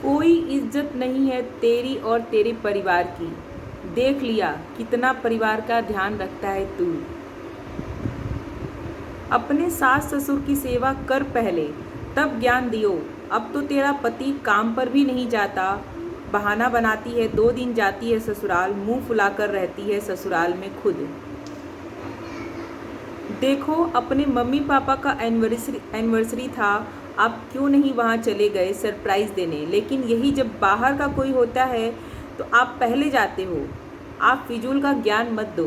कोई इज्जत नहीं है तेरी और तेरे परिवार की। देख लिया कितना परिवार का ध्यान रखता है तू। अपने सास ससुर की सेवा कर पहले, तब ज्ञान दियो। अब तो तेरा पति काम पर भी नहीं जाता, बहाना बनाती है 2 दिन जाती है ससुराल, मुंह फुलाकर रहती है ससुराल में खुद। देखो अपने मम्मी पापा का एनिवर्सरी था, आप क्यों नहीं वहाँ चले गए सरप्राइज़ देने। लेकिन यही जब बाहर का कोई होता है तो आप पहले जाते हो। आप फिजूल का ज्ञान मत दो।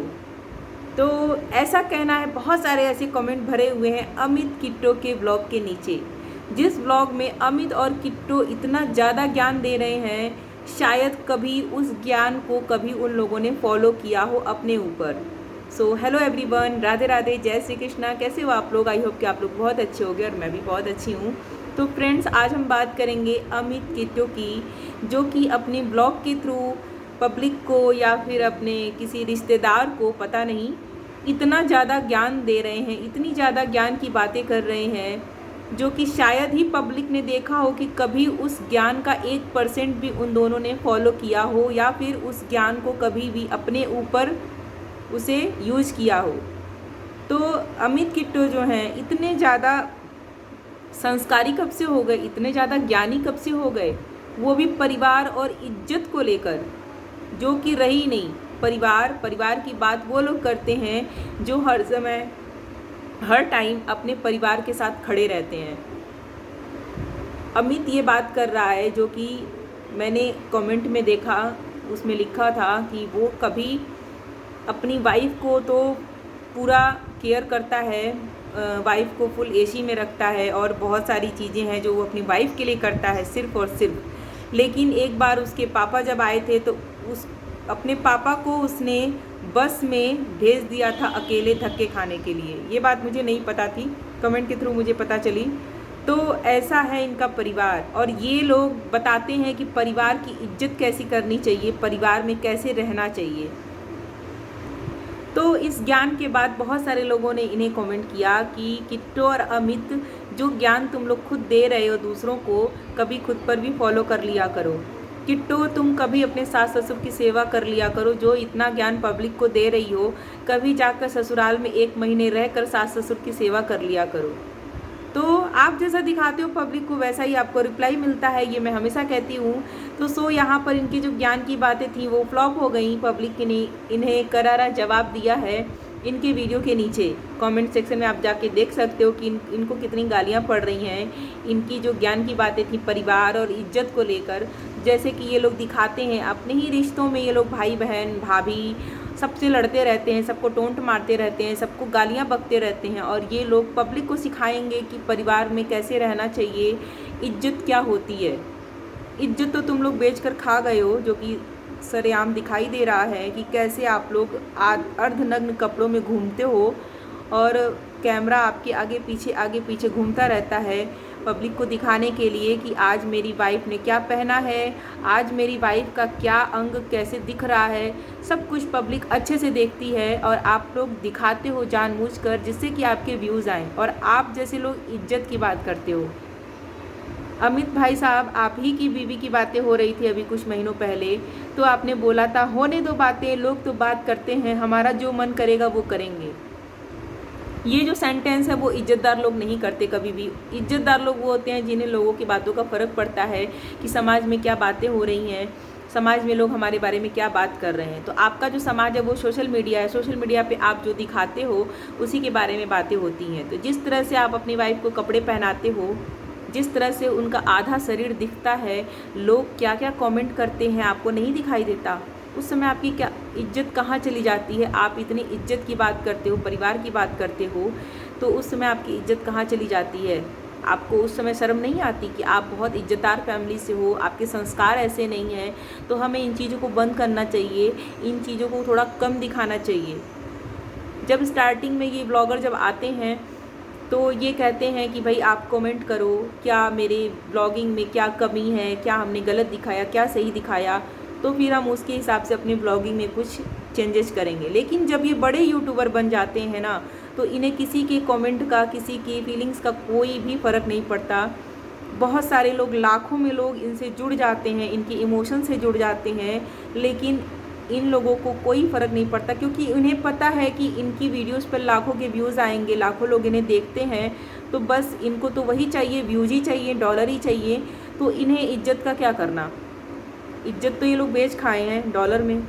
तो ऐसा कहना है, बहुत सारे ऐसे कमेंट भरे हुए हैं अमित किट्टो के ब्लॉग के नीचे, जिस ब्लॉग में अमित और किट्टो इतना ज़्यादा ज्ञान दे रहे हैं, शायद कभी उस ज्ञान को कभी उन लोगों ने फॉलो किया हो अपने ऊपर। So hello everyone, Radhe Radhe, जय श्री कृष्णा। कैसे हो आप लोग? आई होप कि आप लोग बहुत अच्छे होंगे और मैं भी बहुत अच्छी हूँ। तो फ्रेंड्स, आज हम बात करेंगे अमित किट्टो की, जो कि अपने ब्लॉग के थ्रू पब्लिक को या फिर अपने किसी रिश्तेदार को, पता नहीं, इतना ज़्यादा ज्ञान दे रहे हैं, इतनी ज़्यादा ज्ञान की बातें कर रहे हैं, जो कि शायद ही पब्लिक ने देखा हो कि कभी उस ज्ञान का 1% भी उन दोनों ने फॉलो किया हो, या फिर उस ज्ञान को कभी भी अपने ऊपर उसे यूज़ किया हो। तो अमित किट्टो जो हैं, इतने ज़्यादा संस्कारी कब से हो गए, इतने ज़्यादा ज्ञानी कब से हो गए, वो भी परिवार और इज्जत को लेकर, जो कि रही नहीं। परिवार की बात वो लोग करते हैं जो हर समय हर टाइम अपने परिवार के साथ खड़े रहते हैं। अमित ये बात कर रहा है, जो कि मैंने कमेंट में देखा, उसमें लिखा था कि वो कभी अपनी वाइफ को तो पूरा केयर करता है, वाइफ को फुल एसी में रखता है और बहुत सारी चीज़ें हैं जो वो अपनी वाइफ के लिए करता है सिर्फ़ और सिर्फ। लेकिन एक बार उसके पापा जब आए थे तो उस अपने पापा को उसने बस में भेज दिया था अकेले धक्के खाने के लिए। ये बात मुझे नहीं पता थी, कमेंट के थ्रू मुझे पता चली। तो ऐसा है इनका परिवार, और ये लोग बताते हैं कि परिवार की इज्जत कैसी करनी चाहिए, परिवार में कैसे रहना चाहिए। तो इस ज्ञान के बाद बहुत सारे लोगों ने इन्हें कमेंट किया कि किट्टो और अमित, जो ज्ञान तुम लोग खुद दे रहे हो दूसरों को, कभी खुद पर भी फॉलो कर लिया करो। किट्टो, तुम कभी अपने सास ससुर की सेवा कर लिया करो, जो इतना ज्ञान पब्लिक को दे रही हो। कभी जाकर ससुराल में 1 महीने रहकर सास ससुर की सेवा कर लिया करो। तो आप जैसा दिखाते हो पब्लिक को, वैसा ही आपको रिप्लाई मिलता है, ये मैं हमेशा कहती हूँ। तो यहाँ पर इनकी जो ज्ञान की बातें थी वो फ्लॉप हो गई। पब्लिक ने इन्हें करारा जवाब दिया है इनके वीडियो के नीचे। कमेंट सेक्शन में आप जाके देख सकते हो कि इनको कितनी गालियाँ पड़ रही हैं। इनकी जो ज्ञान की बातें थी परिवार और इज्जत को लेकर, जैसे कि ये लोग दिखाते हैं अपने ही रिश्तों में, ये लोग भाई बहन भाभी सबसे लड़ते रहते हैं, सबको टोंट मारते रहते हैं, सबको गालियाँ बकते रहते हैं, और ये लोग पब्लिक को सिखाएंगे कि परिवार में कैसे रहना चाहिए, इज्जत क्या होती है। इज्जत तो तुम लोग बेचकर खा गए हो, जो कि सरेआम दिखाई दे रहा है कि कैसे आप लोग अर्धनग्न कपड़ों में घूमते हो और कैमरा आपके आगे पीछे घूमता रहता है पब्लिक को दिखाने के लिए कि आज मेरी वाइफ ने क्या पहना है, आज मेरी वाइफ का क्या अंग कैसे दिख रहा है। सब कुछ पब्लिक अच्छे से देखती है और आप लोग दिखाते हो जानबूझकर, जिससे कि आपके व्यूज़ आएँ, और आप जैसे लोग इज्जत की बात करते हो। अमित भाई साहब, आप ही की बीवी की बातें हो रही थी अभी कुछ महीनों पहले, तो आपने बोला था होने दो बातें, लोग तो बात करते हैं, हमारा जो मन करेगा वो करेंगे। ये जो सेंटेंस है वो इज्जतदार लोग नहीं करते कभी भी। इज्जतदार लोग वो होते हैं जिन्हें लोगों की बातों का फ़र्क पड़ता है कि समाज में क्या बातें हो रही हैं, समाज में लोग हमारे बारे में क्या बात कर रहे हैं। तो आपका जो समाज है वो सोशल मीडिया है, सोशल मीडिया पे आप जो दिखाते हो उसी के बारे में बातें होती हैं। तो जिस तरह से आप अपनी वाइफ को कपड़े पहनाते हो, जिस तरह से उनका आधा शरीर दिखता है, लोग क्या क्या कमेंट करते हैं आपको नहीं दिखाई देता। उस समय आपकी क्या इज्जत कहाँ चली जाती है। आप इतनी इज्जत की बात करते हो, परिवार की बात करते हो, तो उस समय आपकी इज्जत कहाँ चली जाती है। आपको उस समय शर्म नहीं आती कि आप बहुत इज्जतदार फैमिली से हो, आपके संस्कार ऐसे नहीं हैं। तो हमें इन चीज़ों को बंद करना चाहिए, इन चीज़ों को थोड़ा कम दिखाना चाहिए। जब स्टार्टिंग में ये ब्लॉगर जब आते हैं तो ये कहते हैं कि भाई आप कमेंट करो, क्या मेरे ब्लॉगिंग में क्या कमी है, क्या हमने गलत दिखाया, क्या सही दिखाया, तो फिर हम उसके हिसाब से अपनी ब्लॉगिंग में कुछ चेंजेस करेंगे। लेकिन जब ये बड़े यूट्यूबर बन जाते हैं ना, तो इन्हें किसी के कमेंट का, किसी की फीलिंग्स का कोई भी फ़र्क नहीं पड़ता। बहुत सारे लोग, लाखों में लोग इनसे जुड़ जाते हैं, इनके इमोशन से जुड़ जाते हैं, लेकिन इन लोगों को कोई फ़र्क नहीं पड़ता, क्योंकि उन्हें पता है कि इनकी वीडियोस पर लाखों के व्यूज़ आएंगे, लाखों लोग इन्हें देखते हैं, तो बस इनको तो वही चाहिए, व्यूज़ ही चाहिए, डॉलर ही चाहिए। तो इन्हें इज्जत का क्या करना, इज्जत तो ये लोग बेच खाए हैं डॉलर में।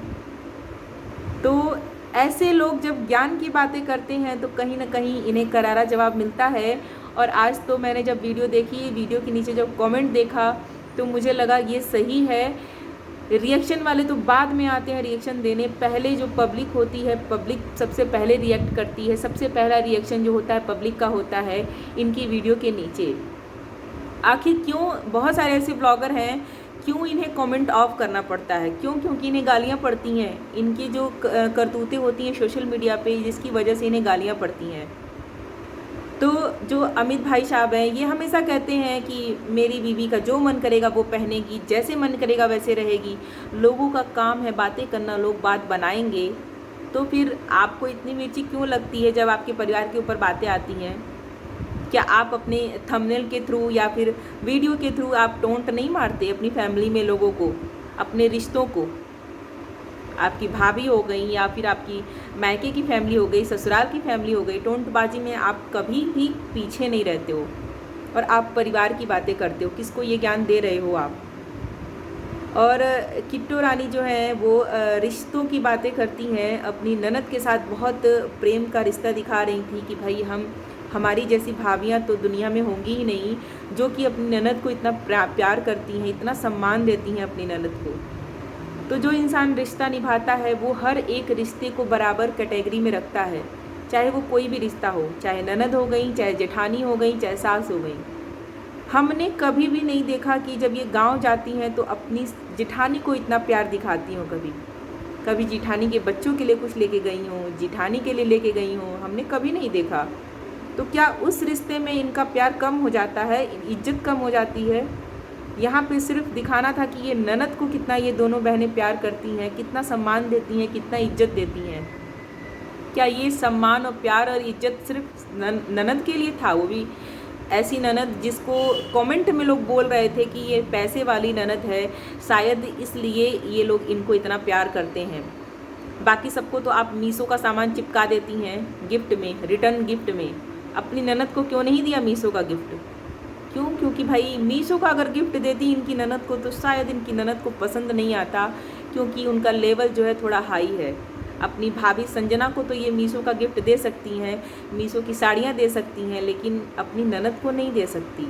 तो ऐसे लोग जब ज्ञान की बातें करते हैं तो कहीं ना कहीं इन्हें करारा जवाब मिलता है। और आज तो मैंने जब वीडियो देखी, वीडियो के नीचे जब कमेंट देखा, तो मुझे लगा ये सही है। रिएक्शन वाले तो बाद में आते हैं रिएक्शन देने, पहले जो पब्लिक होती है, पब्लिक सबसे पहले रिएक्ट करती है, सबसे पहला रिएक्शन जो होता है पब्लिक का होता है इनकी वीडियो के नीचे। आखिर क्यों बहुत सारे ऐसे ब्लॉगर हैं, क्यों इन्हें कमेंट ऑफ करना पड़ता है? क्यों? क्योंकि इन्हें गालियाँ पड़ती हैं, इनकी जो करतूतें होती हैं सोशल मीडिया पे, जिसकी वजह से इन्हें गालियाँ पड़ती हैं। तो जो अमित भाई साहब हैं, ये हमेशा कहते हैं कि मेरी बीवी का जो मन करेगा वो पहनेगी, जैसे मन करेगा वैसे रहेगी। लोगों का काम है बातें करना, लोग बात बनाएंगे। तो फिर आपको इतनी मिर्ची क्यों लगती है जब आपके परिवार के ऊपर बातें आती हैं? क्या आप अपने थंबनेल के थ्रू या फिर वीडियो के थ्रू आप टोंट नहीं मारते अपनी फैमिली में लोगों को, अपने रिश्तों को? आपकी भाभी हो गई या फिर आपकी मायके की फैमिली हो गई, ससुराल की फैमिली हो गई, टोंटबाजी में आप कभी भी पीछे नहीं रहते हो और आप परिवार की बातें करते हो। किसको ये ज्ञान दे रहे हो आप? और किट्टू रानी जो है वो रिश्तों की बातें करती हैं, अपनी ननद के साथ बहुत प्रेम का रिश्ता दिखा रही थी कि भाई हमारी जैसी भाभियाँ तो दुनिया में होंगी ही नहीं, जो कि अपनी ननद को इतना प्यार करती हैं, इतना सम्मान देती हैं अपनी ननद को। तो जो इंसान रिश्ता निभाता है वो हर एक रिश्ते को बराबर कैटेगरी में रखता है, चाहे वो कोई भी रिश्ता हो, चाहे ननद हो गई, चाहे जेठानी हो गई, चाहे सास हो गई। हमने कभी भी नहीं देखा कि जब ये गांव जाती हैं तो अपनी जेठानी को इतना प्यार दिखाती हों। कभी जेठानी के बच्चों के लिए कुछ लेके गई हों, जेठानी के लिए लेके गई हों, हमने कभी नहीं देखा। तो क्या उस रिश्ते में इनका प्यार कम हो जाता है, इज्जत कम हो जाती है? यहाँ पे सिर्फ दिखाना था कि ये ननद को कितना ये दोनों बहनें प्यार करती हैं, कितना सम्मान देती हैं, कितना इज्जत देती हैं। क्या ये सम्मान और प्यार और इज्जत सिर्फ ननद के लिए था? वो भी ऐसी ननद जिसको कमेंट में लोग बोल रहे थे कि ये पैसे वाली ननद है, शायद इसलिए ये लोग इनको इतना प्यार करते हैं। बाकी सबको तो आप मीशो का सामान चिपका देती हैं गिफ्ट में, रिटर्न गिफ्ट में। अपनी ननद को क्यों नहीं दिया मीशो का गिफ्ट? क्यों? क्योंकि भाई मीशो का अगर गिफ्ट देती इनकी ननद को तो शायद इनकी ननद को पसंद नहीं आता, क्योंकि उनका लेवल जो है थोड़ा हाई है। अपनी भाभी संजना को तो ये मीशो का गिफ्ट दे सकती हैं, मीशो की साड़ियाँ दे सकती हैं, लेकिन अपनी ननद को नहीं दे सकती।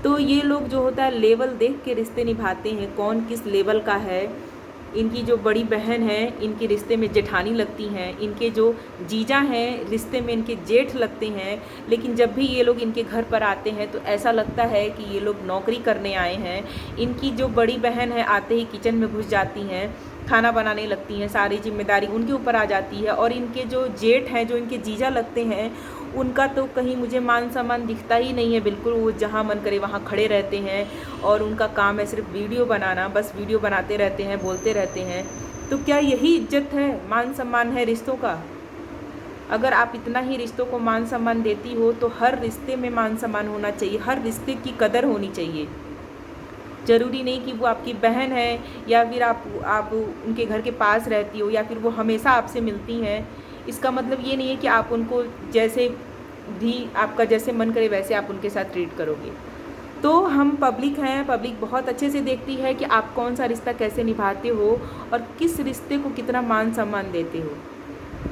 तो ये लोग जो होता है लेवल देख के रिश्ते निभाते हैं, कौन किस लेवल का है। इनकी जो बड़ी बहन है इनके रिश्ते में जेठानी लगती हैं, इनके जो जीजा हैं रिश्ते में इनके जेठ लगते हैं, लेकिन जब भी ये लोग इनके घर पर आते हैं तो ऐसा लगता है कि ये लोग नौकरी करने आए हैं। इनकी जो बड़ी बहन है आते ही किचन में घुस जाती हैं, खाना बनाने लगती हैं, सारी जिम्मेदारी उनके ऊपर आ जाती है। और इनके जो जेठ हैं, जो इनके जीजा लगते हैं, उनका तो कहीं मुझे मान सम्मान दिखता ही नहीं है बिल्कुल। वो जहाँ मन करे वहाँ खड़े रहते हैं और उनका काम है सिर्फ वीडियो बनाना, बस वीडियो बनाते रहते हैं, बोलते रहते हैं। तो क्या यही इज्जत है, मान सम्मान है रिश्तों का? अगर आप इतना ही रिश्तों को मान सम्मान देती हो तो हर रिश्ते में मान सम्मान होना चाहिए, हर रिश्ते की कदर होनी चाहिए। ज़रूरी नहीं कि वो आपकी बहन है या फिर आप उनके घर के पास रहती हो या फिर वो हमेशा आपसे मिलती हैं। इसका मतलब ये नहीं है कि आप उनको जैसे भी आपका जैसे मन करे वैसे आप उनके साथ ट्रीट करोगे। तो हम पब्लिक हैं, पब्लिक बहुत अच्छे से देखती है कि आप कौन सा रिश्ता कैसे निभाते हो और किस रिश्ते को कितना मान सम्मान देते हो।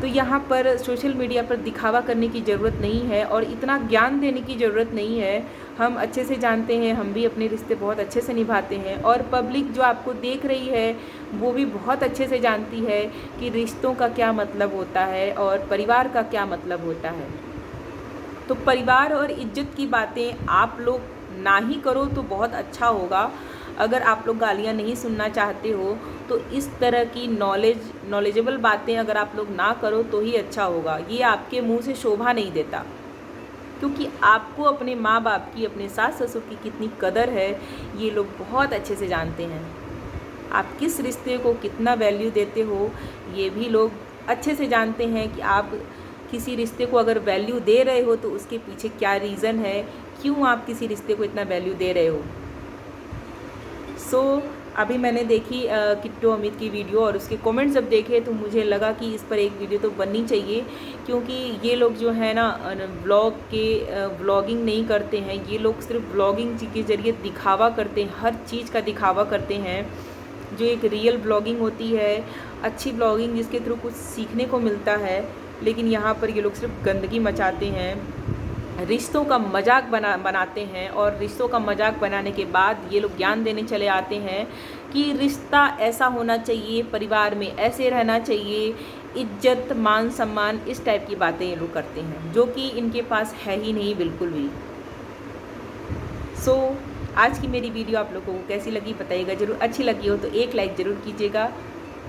तो यहाँ पर सोशल मीडिया पर दिखावा करने की ज़रूरत नहीं है और इतना ज्ञान देने की ज़रूरत नहीं है। हम अच्छे से जानते हैं, हम भी अपने रिश्ते बहुत अच्छे से निभाते हैं और पब्लिक जो आपको देख रही है वो भी बहुत अच्छे से जानती है कि रिश्तों का क्या मतलब होता है और परिवार का क्या मतलब होता है। तो परिवार और इज्जत की बातें आप लोग ना ही करो तो बहुत अच्छा होगा। अगर आप लोग गालियाँ नहीं सुनना चाहते हो तो इस तरह की नॉलेजेबल बातें अगर आप लोग ना करो तो ही अच्छा होगा। ये आपके मुंह से शोभा नहीं देता, क्योंकि आपको अपने माँ बाप की, अपने सास ससुर की कितनी कदर है ये लोग बहुत अच्छे से जानते हैं। आप किस रिश्ते को कितना वैल्यू देते हो ये भी लोग अच्छे से जानते हैं कि आप किसी रिश्ते को अगर वैल्यू दे रहे हो तो उसके पीछे क्या रीज़न है, क्यों आप किसी रिश्ते को इतना वैल्यू दे रहे हो। सो अभी मैंने देखी किट्टू अमित की वीडियो और उसके कमेंट्स जब देखे तो मुझे लगा कि इस पर एक वीडियो तो बननी चाहिए, क्योंकि ये लोग जो है ना व्लॉगिंग नहीं करते हैं, ये लोग सिर्फ व्लॉगिंग के ज़रिए दिखावा करते हैं, हर चीज़ का दिखावा करते हैं। जो एक रियल व्लॉगिंग होती है, अच्छी व्लॉगिंग जिसके थ्रू कुछ सीखने को मिलता है, लेकिन यहाँ पर ये लोग सिर्फ गंदगी मचाते हैं, रिश्तों का मजाक बनाते हैं। और रिश्तों का मजाक बनाने के बाद ये लोग ज्ञान देने चले आते हैं कि रिश्ता ऐसा होना चाहिए, परिवार में ऐसे रहना चाहिए, इज्जत मान सम्मान, इस टाइप की बातें ये लोग करते हैं, जो कि इनके पास है ही नहीं बिल्कुल भी। सो आज की मेरी वीडियो आप लोगों को कैसी लगी बताइएगा ज़रूर। अच्छी लगी हो तो एक लाइक ज़रूर कीजिएगा,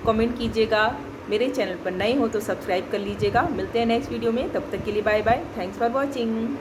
कमेंट कीजिएगा, मेरे चैनल पर नए हो तो सब्सक्राइब कर लीजिएगा। मिलते हैं नेक्स्ट वीडियो में, तब तक के लिए bye bye, thanks for watching.